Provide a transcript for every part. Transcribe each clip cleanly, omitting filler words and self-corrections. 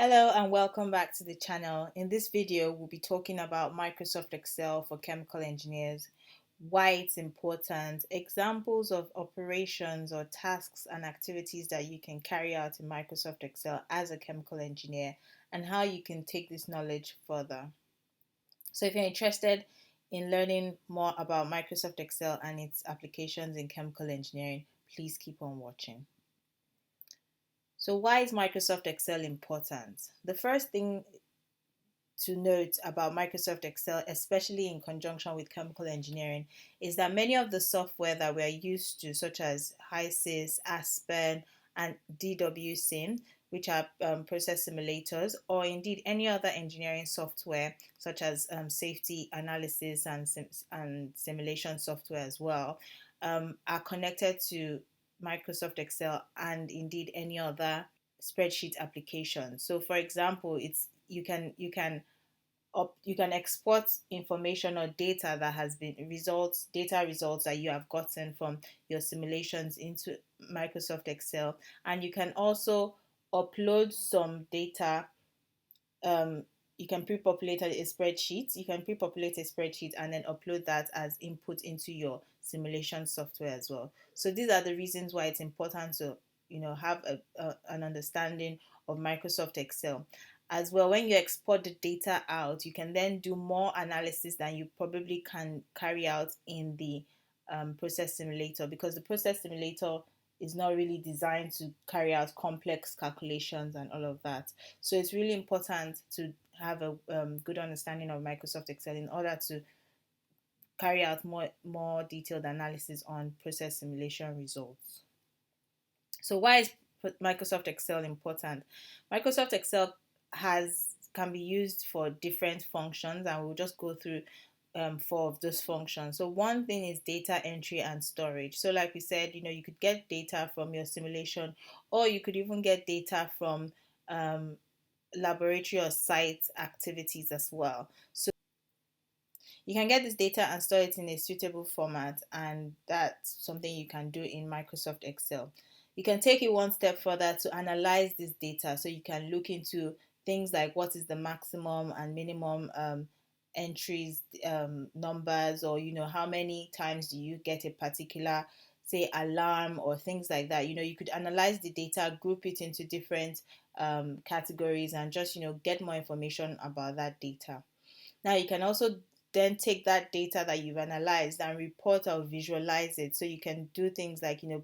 Hello and welcome back to the channel. In this video, we'll be talking about Microsoft Excel for chemical engineers, why it's important, examples of operations or tasks and activities that you can carry out in Microsoft Excel as a chemical engineer, and how you can take this knowledge further. So if you're interested in learning more about Microsoft Excel and its applications in chemical engineering, please keep on watching. So why is Microsoft Excel important? The first thing to note about Microsoft Excel, especially in conjunction with chemical engineering, is that many of the software that we're used to, such as HYSYS, Aspen, and DWSim, which are process simulators, or indeed any other engineering software, such as safety analysis and simulation software as well, are connected to Microsoft Excel and indeed any other spreadsheet application. So, for example, it's you can export information or data that has been data results that you have gotten from your simulations into Microsoft Excel, and you can also upload some data. You can pre-populate a spreadsheet. You can pre-populate a spreadsheet and then upload that as input into your simulation software as well. So these are the reasons why it's important to have an understanding of Microsoft Excel. As well, when you export the data out, you can then do more analysis than you probably can carry out in the process simulator, because the process simulator is not really designed to carry out complex calculations and all of that. So it's really important to have a good understanding of Microsoft Excel in order to carry out more detailed analysis on process simulation results. So why is Microsoft Excel important? Microsoft Excel can be used for different functions, and we'll just go through four of those functions. So one thing is data entry and storage. So like we said, you could get data from your simulation, or you could even get data from laboratory or site activities as well. So you can get this data and store it in a suitable format, and that's something you can do in Microsoft Excel. You can take it one step further to analyze this data, so you can look into things like what is the maximum and minimum entries, numbers, or how many times do you get a particular, say, alarm or things like that. You could analyze the data, group it into different categories, and just get more information about that data. Now you can also then take that data that you've analyzed and report or visualize it. So you can do things like you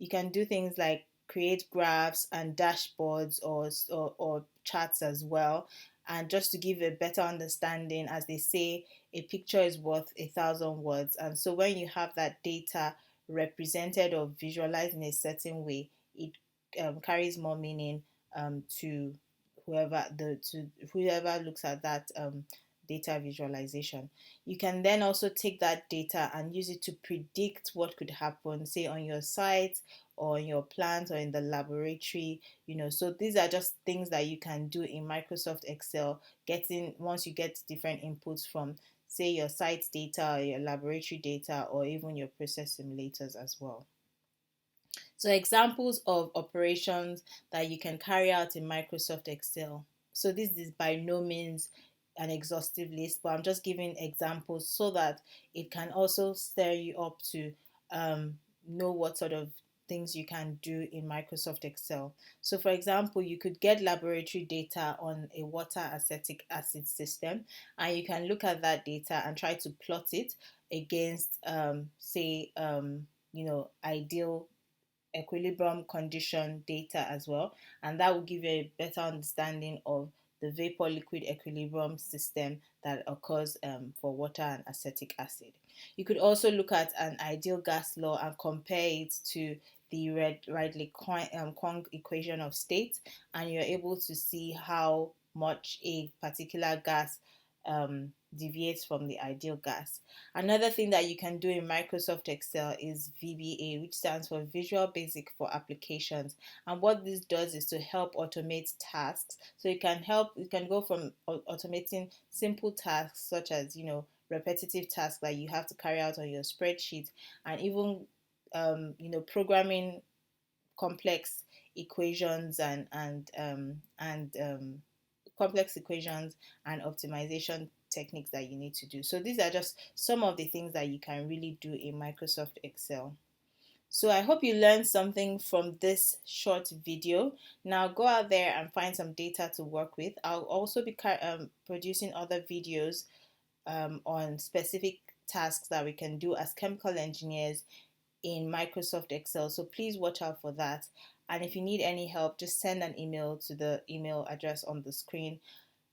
can do things like create graphs and dashboards or charts as well. And just to give a better understanding, as they say, a picture is worth 1,000 words. And so when you have that data represented or visualized in a certain way, it carries more meaning to whoever looks at that data visualization. You can then also take that data and use it to predict what could happen, say on your site or in your plant or in the laboratory. So these are just things that you can do in Microsoft Excel, once you get different inputs from, say, your site data or your laboratory data, or even your process simulators as well. So examples of operations that you can carry out in Microsoft Excel. So this is by no means an exhaustive list, but I'm just giving examples so that it can also stir you up to know what sort of things you can do in Microsoft Excel. So for example, you could get laboratory data on a water acetic acid system, and you can look at that data and try to plot it against say ideal equilibrium condition data as well, and that will give you a better understanding of the vapor liquid equilibrium system that occurs for water and acetic acid. You could also look at an ideal gas law and compare it to the Redley-Kwong equation of state, and you're able to see how much a particular gas deviates from the ideal gas. Another thing that you can do in Microsoft Excel is VBA, which stands for Visual Basic for Applications. And what this does is to help automate tasks. So you can go from automating simple tasks such as, repetitive tasks that you have to carry out on your spreadsheet, and even, programming complex equations and complex equations and optimization techniques that you need to do. So these are just some of the things that you can really do in Microsoft Excel. So I hope you learned something from this short video. Now go out there and find some data to work with. I'll also be producing other videos on specific tasks that we can do as chemical engineers in Microsoft Excel. So please watch out for that. And if you need any help, just send an email to the email address on the screen.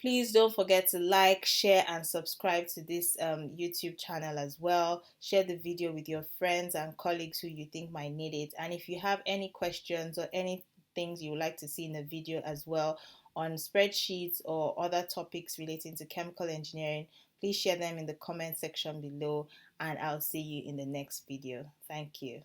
Please don't forget to like, share, and subscribe to this YouTube channel as well. Share the video with your friends and colleagues who you think might need it. And if you have any questions or any things you would like to see in the video as well on spreadsheets or other topics relating to chemical engineering, please share them in the comment section below, and I'll see you in the next video. Thank you.